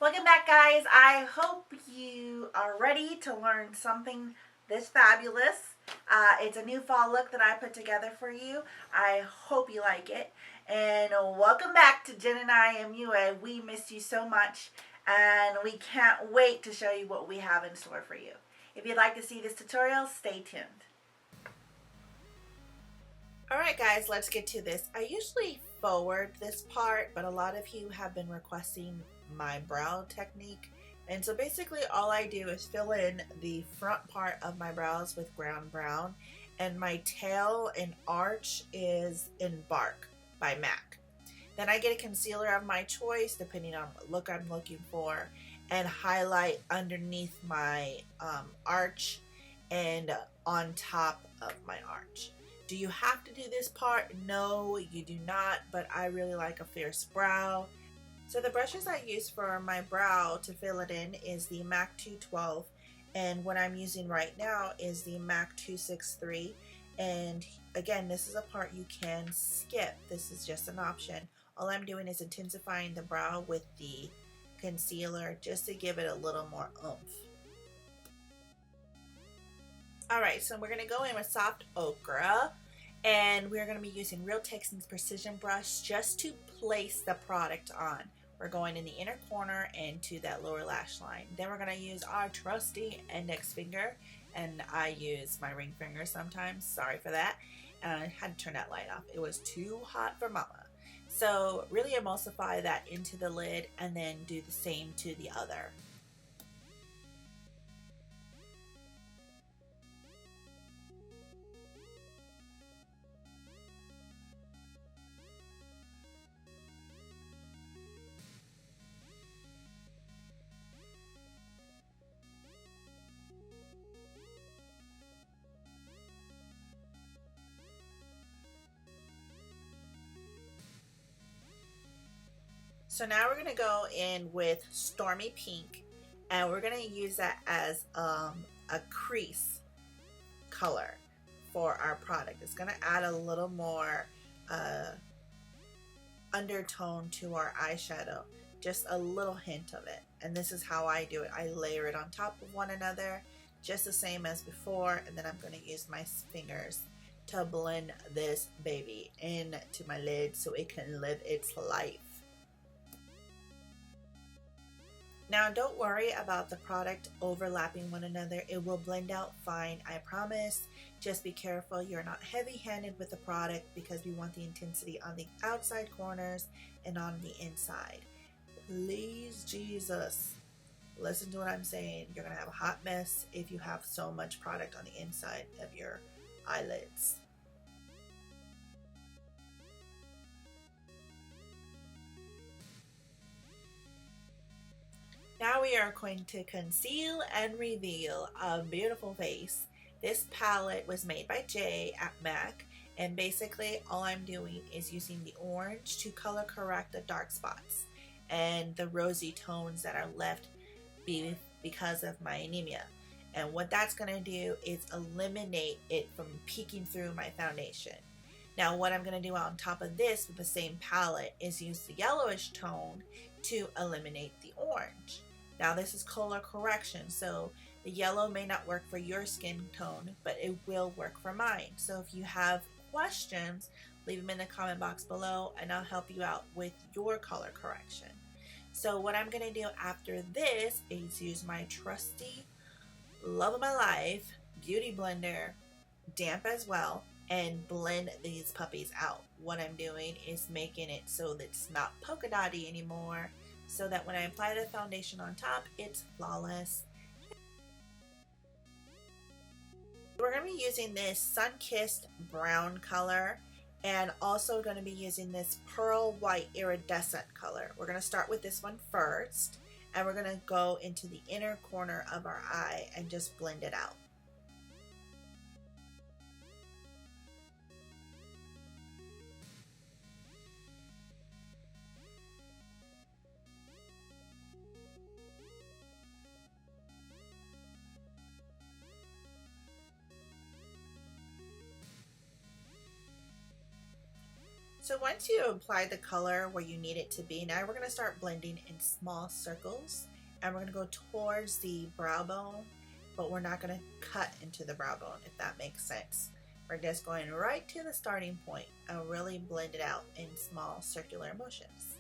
Welcome back, guys. I hope you are ready to learn something this fabulous. It's a new fall look that I put together for you. I hope you like it. And welcome back to Jeniyah MUA. We missed you so much, and we can't wait to show you what we have in store for you. If you'd like to see this tutorial, stay tuned. Alright guys, let's get to this. I usually forward this part, but a lot of you have been requesting my brow technique. And so basically all I do is fill in the front part of my brows with ground brown, and my tail and arch is in Bark by MAC. Then I get a concealer of my choice depending on what look I'm looking for, and highlight underneath my arch and on top of my arch. Do you have to do this part? No, you do not, but I really like a fierce brow. So the brushes I use for my brow to fill it in is the MAC 212, and what I'm using right now is the MAC 263. And again, this is a part you can skip. This is just an option. All I'm doing is intensifying the brow with the concealer just to give it a little more oomph. Alright, so we're going to go in with soft ochre, and we're going to be using Real Texan's precision brush just to place the product on. We're going in the inner corner and to that lower lash line. Then we're going to use our trusty index finger, and I use my ring finger sometimes, sorry for that. I had to turn that light off, it was too hot for mama. So really emulsify that into the lid and then do the same to the other. So now we're going to go in with Stormy Pink, and we're going to use that as a crease color for our product. It's going to add a little more undertone to our eyeshadow, just a little hint of it. And this is how I do it. I layer it on top of one another, just the same as before, and then I'm going to use my fingers to blend this baby into my lid so it can live its life. Now don't worry about the product overlapping one another. It will blend out fine, I promise. Just be careful you're not heavy-handed with the product, because we want the intensity on the outside corners and on the inside. Please, Jesus, listen to what I'm saying. You're gonna have a hot mess if you have so much product on the inside of your eyelids. Now we are going to conceal and reveal a beautiful face. This palette was made by Jay at MAC, and basically all I'm doing is using the orange to color correct the dark spots and the rosy tones that are left because of my anemia. And what that's going to do is eliminate it from peeking through my foundation. Now what I'm going to do on top of this with the same palette is use the yellowish tone to eliminate the orange. Now this is color correction, so the yellow may not work for your skin tone, but it will work for mine. So if you have questions, leave them in the comment box below and I'll help you out with your color correction. So what I'm going to do after this is use my trusty love of my life beauty blender, damp as well, and blend these puppies out. What I'm doing is making it so that it's not polka dotty anymore, so that when I apply the foundation on top, it's flawless. We're going to be using this sun-kissed brown color, and also going to be using this pearl white iridescent color. We're going to start with this one first, and we're going to go into the inner corner of our eye and just blend it out. So once you apply the color where you need it to be, now we're going to start blending in small circles, and we're going to go towards the brow bone, but we're not going to cut into the brow bone, if that makes sense. We're just going right to the starting point and really blend it out in small circular motions.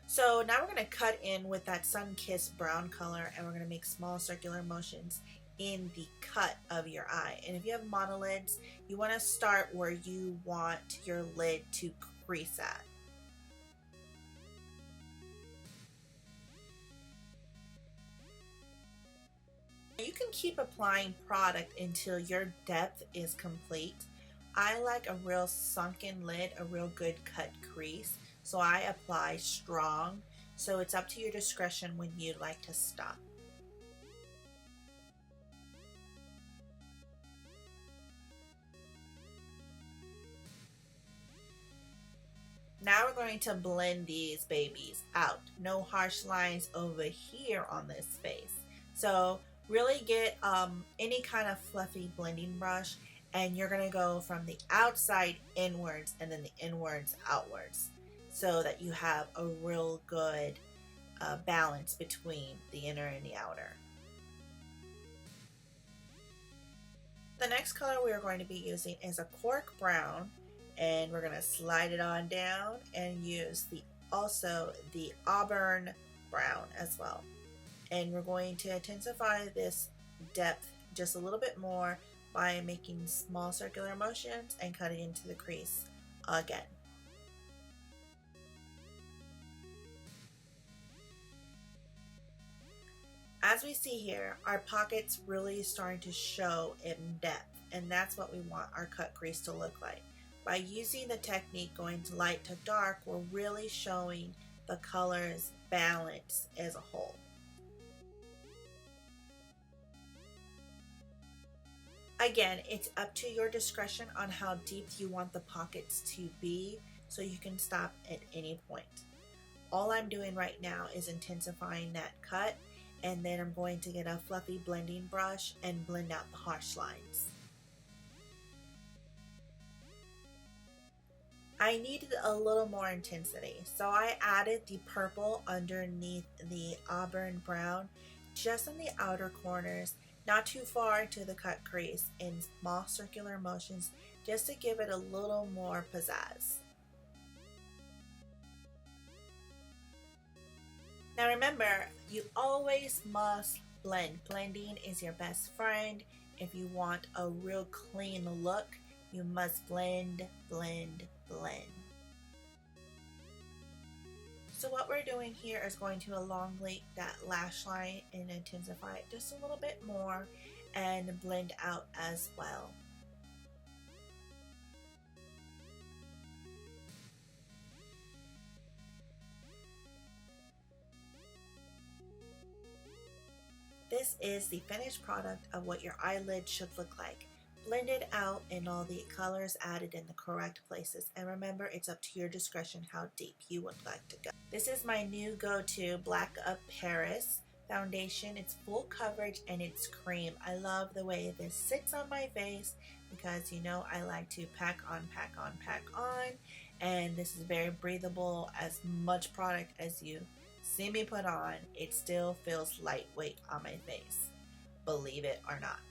So now we're going to cut in with that sun-kissed brown color, and we're going to make small circular motions in the cut of your eye. And if you have monolids, you want to start where you want your lid to crease at. You can keep applying product until your depth is complete. I like a real sunken lid, a real good cut crease, so I apply strong. So it's up to your discretion when you'd like to stop. Now we're going to blend these babies out. No harsh lines over here on this face. So really get any kind of fluffy blending brush, and you're going to go from the outside inwards and then the inwards outwards, so that you have a real good balance between the inner and the outer. The next color we are going to be using is a cork brown, and we're going to slide it on down and use also the auburn brown as well. And we're going to intensify this depth just a little bit more by making small circular motions and cutting into the crease again. As we see here, our pocket's really starting to show in depth, and that's what we want our cut crease to look like. By using the technique going to light to dark, we're really showing the color's balance as a whole. Again, it's up to your discretion on how deep you want the pockets to be, so you can stop at any point. All I'm doing right now is intensifying that cut, and then I'm going to get a fluffy blending brush and blend out the harsh lines. I needed a little more intensity, so I added the purple underneath the auburn brown, just in the outer corners, not too far to the cut crease, in small circular motions, just to give it a little more pizzazz. Now remember, you always must blend. Blending is your best friend. If you want a real clean look, you must blend, blend, blend. So what we're doing here is going to elongate that lash line and intensify it just a little bit more and blend out as well. This is the finished product of what your eyelid should look like. Blended out and all the colors added in the correct places. And remember, it's up to your discretion how deep you would like to go. This is my new go-to Black Up Paris foundation. It's full coverage and it's cream. I love the way this sits on my face because you know I like to pack on, pack on, pack on. And this is very breathable. As much product as you see me put on, it still feels lightweight on my face, believe it or not.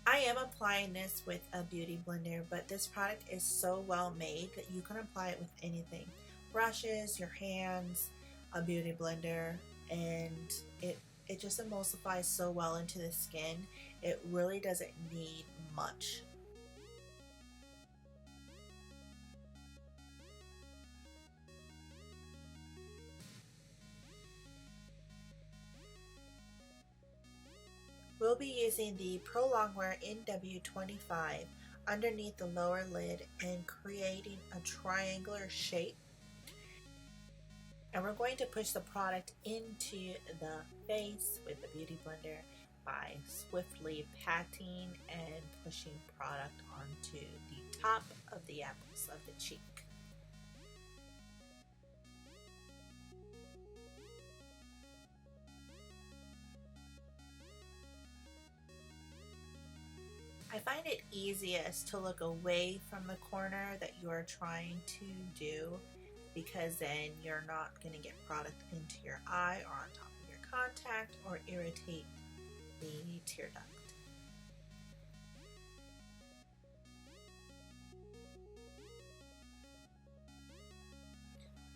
I am applying this with a beauty blender, but this product is so well made that you can apply it with anything. Brushes, your hands, a beauty blender, and it just emulsifies so well into the skin. It really doesn't need much. We'll be using the Pro Longwear NW25 underneath the lower lid and creating a triangular shape. And we're going to push the product into the face with the beauty blender by swiftly patting and pushing product onto the top of the apples of the cheek. I find find it easiest to look away from the corner that you are trying to do, because then you're not going to get product into your eye or on top of your contact or irritate the tear duct.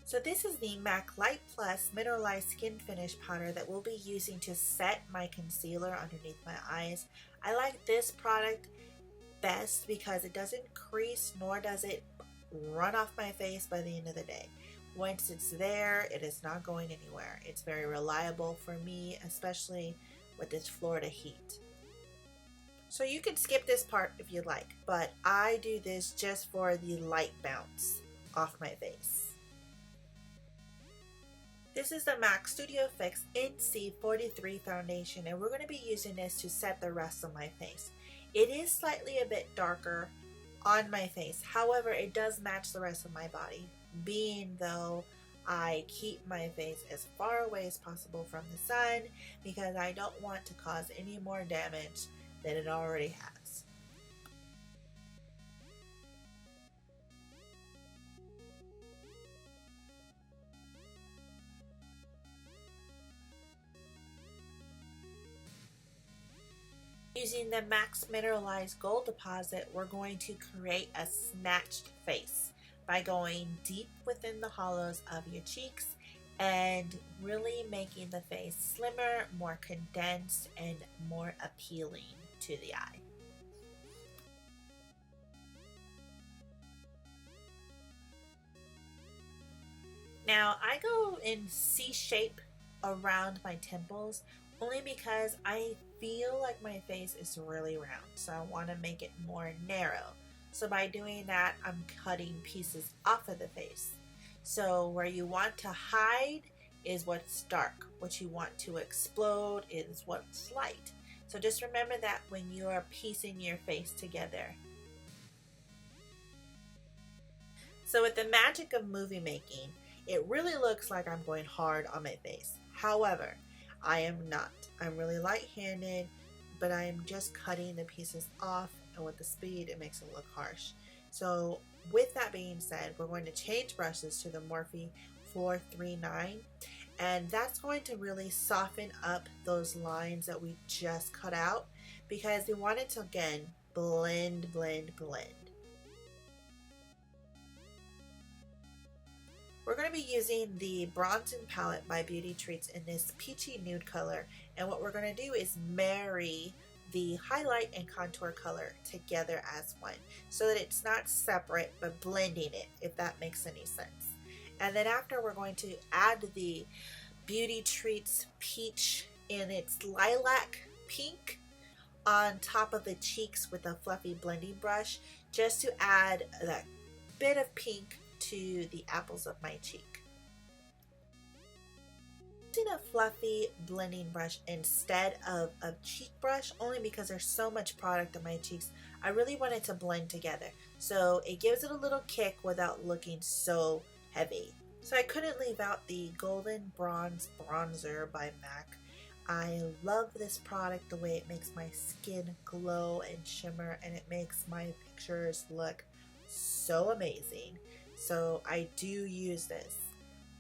So this is the MAC Light Plus Mineralized Skin Finish Powder that we'll be using to set my concealer underneath my eyes. I like this product best because it doesn't crease nor does it run off my face by the end of the day. Once it's there, it is not going anywhere. It's very reliable for me, especially with this Florida heat. So you can skip this part if you'd like, but I do this just for the light bounce off my face. This is the MAC Studio Fix NC43 foundation, and we're going to be using this to set the rest of my face. It is slightly a bit darker on my face, however it does match the rest of my body, being though I keep my face as far away as possible from the sun because I don't want to cause any more damage than it already has. Using the Max Mineralized Gold Deposit, we're going to create a snatched face by going deep within the hollows of your cheeks and really making the face slimmer, more condensed, and more appealing to the eye. Now I go in C shape around my temples only because I feel like my face is really round, so I want to make it more narrow. So by doing that, I'm cutting pieces off of the face. So where you want to hide is what's dark. What you want to explode is what's light. So just remember that when you are piecing your face together. So with the magic of movie making, it really looks like I'm going hard on my face. However, I am not. I'm really light-handed, but I'm just cutting the pieces off, and with the speed, it makes it look harsh. So with that being said, we're going to change brushes to the Morphe 439, and that's going to really soften up those lines that we just cut out because we want it to, again, blend, blend, blend. We're going to be using the Bronzing Palette by Beauty Treats in this peachy nude color, and what we're going to do is marry the highlight and contour color together as one so that it's not separate but blending it, if that makes any sense. And then after, we're going to add the Beauty Treats Peach in its lilac pink on top of the cheeks with a fluffy blending brush just to add that bit of pink to the apples of my cheek. Using a fluffy blending brush instead of a cheek brush only because there's so much product on my cheeks. I really want it to blend together, so it gives it a little kick without looking so heavy. So I couldn't leave out the Golden Bronze Bronzer by MAC. I love this product, the way it makes my skin glow and shimmer, and it makes my pictures look so amazing. So I do use this,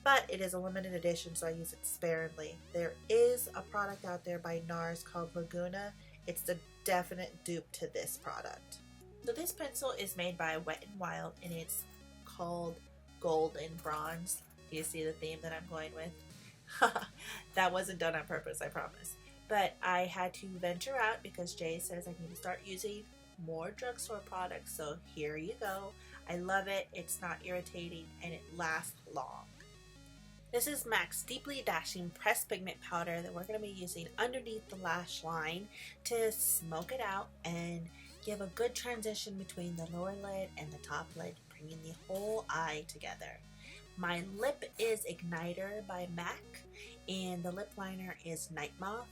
but it is a limited edition, so I use it sparingly. There is a product out there by NARS called Laguna. It's the definite dupe to this product. So this pencil is made by Wet n Wild, and it's called Golden Bronze. Do you see the theme that I'm going with? That wasn't done on purpose, I promise. But I had to venture out because Jay says I need to start using more drugstore products, so here you go. I love it, it's not irritating, and it lasts long. This is MAC's Deeply Dashing Pressed Pigment Powder that we're going to be using underneath the lash line to smoke it out and give a good transition between the lower lid and the top lid, bringing the whole eye together. My lip is Igniter by MAC, and the lip liner is Night Moth.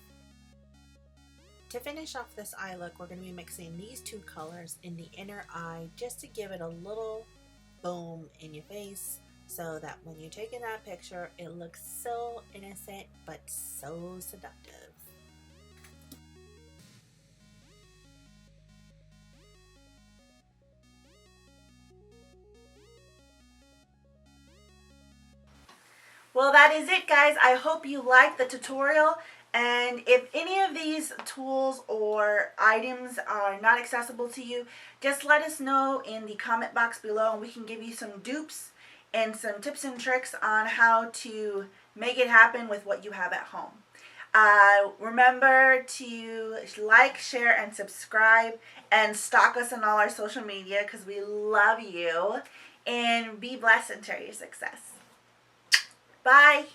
To finish off this eye look, we're going to be mixing these two colors in the inner eye just to give it a little boom in your face so that when you're taking that picture, it looks so innocent but so seductive. Well, that is it, guys. I hope you liked the tutorial. And if any of these tools or items are not accessible to you, just let us know in the comment box below and we can give you some dupes and some tips and tricks on how to make it happen with what you have at home. Remember to like, share, and subscribe, and stalk us on all our social media because we love you. And be blessed and share your success. Bye.